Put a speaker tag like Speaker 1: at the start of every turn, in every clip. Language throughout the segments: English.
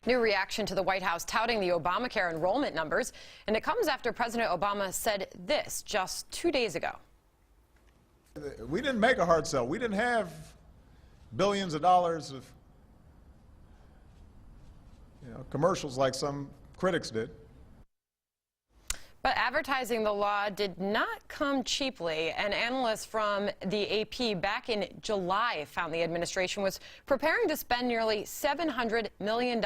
Speaker 1: New reaction to the White House touting the Obamacare enrollment numbers, and it comes after President Obama said this just 2 days ago.
Speaker 2: We didn't make a hard sell. We didn't have billions of dollars of commercials like some critics did.
Speaker 1: But advertising the law did not come cheaply, and analysts from the AP back in July found the administration was preparing to spend nearly $700 million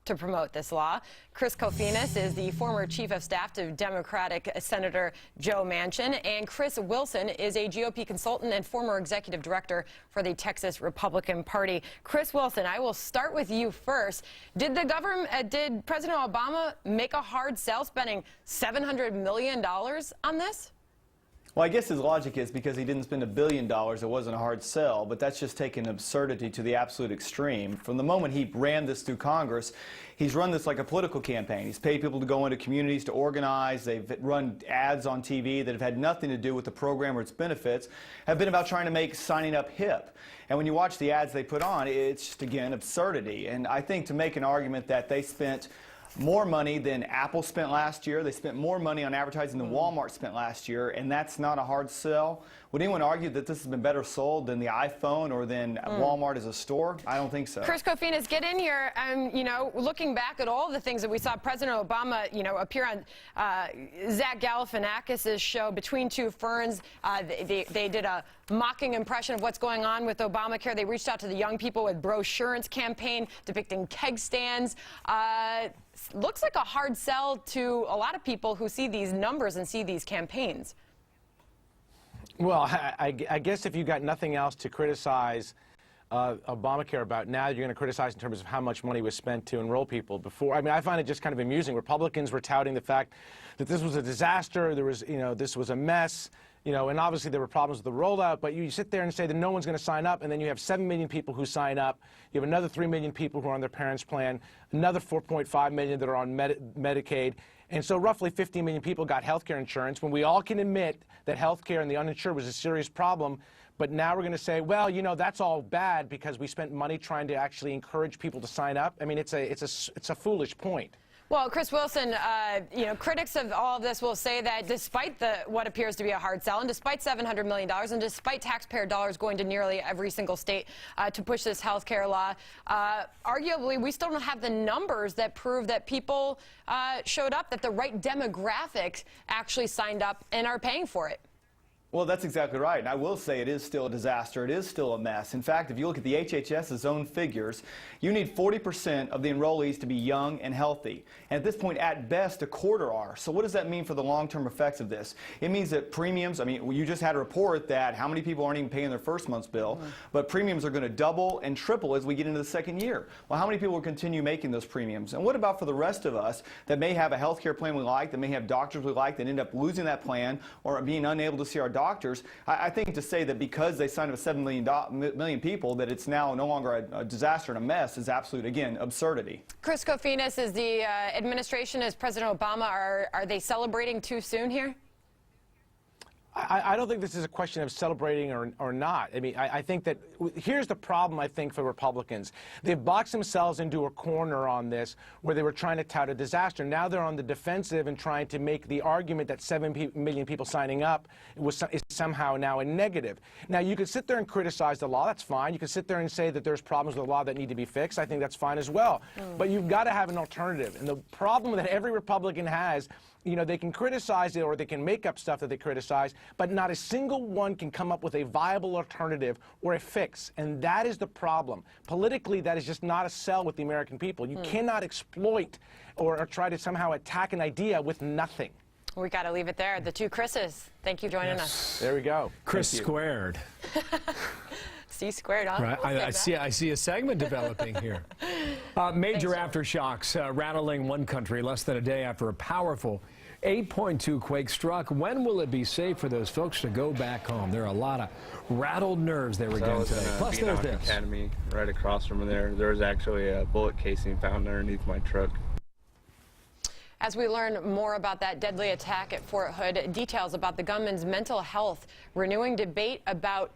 Speaker 1: to promote this law. Chris Kofinas is the former chief of staff to Democratic Senator Joe Manchin, and Chris Wilson is a GOP consultant and former executive director for the Texas Republican Party. Chris Wilson, I will start with you first. Did President Obama make a hard sell spending $700 million on this?
Speaker 3: Well, I guess his logic is because he didn't spend $1 billion, it wasn't a hard sell, but that's just taking absurdity to the absolute extreme. From the moment he ran this through Congress, he's run this like a political campaign. He's paid people to go into communities to organize. They've run ads on TV that have had nothing to do with the program or its benefits, have been about trying to make signing up hip. And when you watch the ads they put on, it's just, again, absurdity. And I think to make an argument that they spent more money than Apple spent last year. They spent more money on advertising than Walmart spent last year, and that's not a hard sell. Would anyone argue that this has been better sold than the iPhone or than Walmart as a store? I don't think so.
Speaker 1: Chris Kofinas, get in here. Looking back at all the things that we saw President Obama, appear on Zach Galifianakis' show Between Two Ferns. They did a mocking impression of what's going on with Obamacare. They reached out to the young people with brosurance campaign depicting keg stands. Looks like a hard sell to a lot of people who see these numbers and see these campaigns.
Speaker 4: Well, I guess if you got nothing else to criticize Obamacare about, now you're going to criticize in terms of how much money was spent to enroll people. Before, I mean, I find it just kind of amusing. Republicans were touting the fact that this was a disaster, this was a mess, and obviously there were problems with the rollout, but you sit there and say that no one's going to sign up, and then you have 7 million people who sign up. You have another 3 million people who are on their parents' plan, another 4.5 million that are on Medicaid. And so roughly 15 million people got health care insurance, when we all can admit that health care and the uninsured was a serious problem. But now we're going to say, well, that's all bad because we spent money trying to actually encourage people to sign up. I mean, it's a foolish point.
Speaker 1: Well, Chris Wilson, critics of all of this will say that despite what appears to be a hard sell, and despite $700 million, and despite taxpayer dollars going to nearly every single state to push this health care law, arguably we still don't have the numbers that prove that people showed up, that the right demographics actually signed up and are paying for it.
Speaker 3: Well, that's exactly right. And I will say it is still a disaster. It is still a mess. In fact, if you look at the HHS's own figures, you need 40% of the enrollees to be young and healthy. And at this point, at best, a quarter are. So what does that mean for the long-term effects of this? It means that premiums, I mean, you just had a report that how many people aren't even paying their first month's bill, but premiums are going to double and triple as we get into the second year. Well, how many people will continue making those premiums? And what about for the rest of us that may have a health care plan we like, that may have doctors we like, that end up losing that plan or being unable to see our doctors? I think to say that because they signed up 7 million people that it's now no longer a disaster and a mess is absolute, again, absurdity.
Speaker 1: Chris Kofinas, is the administration, as President Obama, are they celebrating too soon here?
Speaker 4: I don't think this is a question of celebrating or not. I mean, I think that here's the problem, I think, for Republicans. They've boxed themselves into a corner on this where they were trying to tout a disaster. Now they're on the defensive and trying to make the argument that 7 million people signing up is somehow now a negative. Now, you could sit there and criticize the law. That's fine. You could sit there and say that there's problems with the law that need to be fixed. I think that's fine as well. But you've got to have an alternative. And the problem that every Republican has, they can criticize it or they can make up stuff that they criticize, but not a single one can come up with a viable alternative or a fix. And that is the problem. Politically, that is just not a sell with the American people. You cannot exploit or try to somehow attack an idea with nothing.
Speaker 1: We got to leave it there. The two Chris's. Thank you for joining us.
Speaker 4: There we go.
Speaker 5: Chris squared.
Speaker 1: C squared, huh?
Speaker 5: Right. I see a segment developing here. Major aftershocks rattling one country less than a day after a powerful 8.2 quake struck. When will it be safe for those folks to go back home? There are a lot of rattled nerves there again today. Plus, there's this.
Speaker 6: Academy right across from there. There was actually a bullet casing found underneath my truck.
Speaker 1: As we learn more about that deadly attack at Fort Hood, details about the gunman's mental health, renewing debate about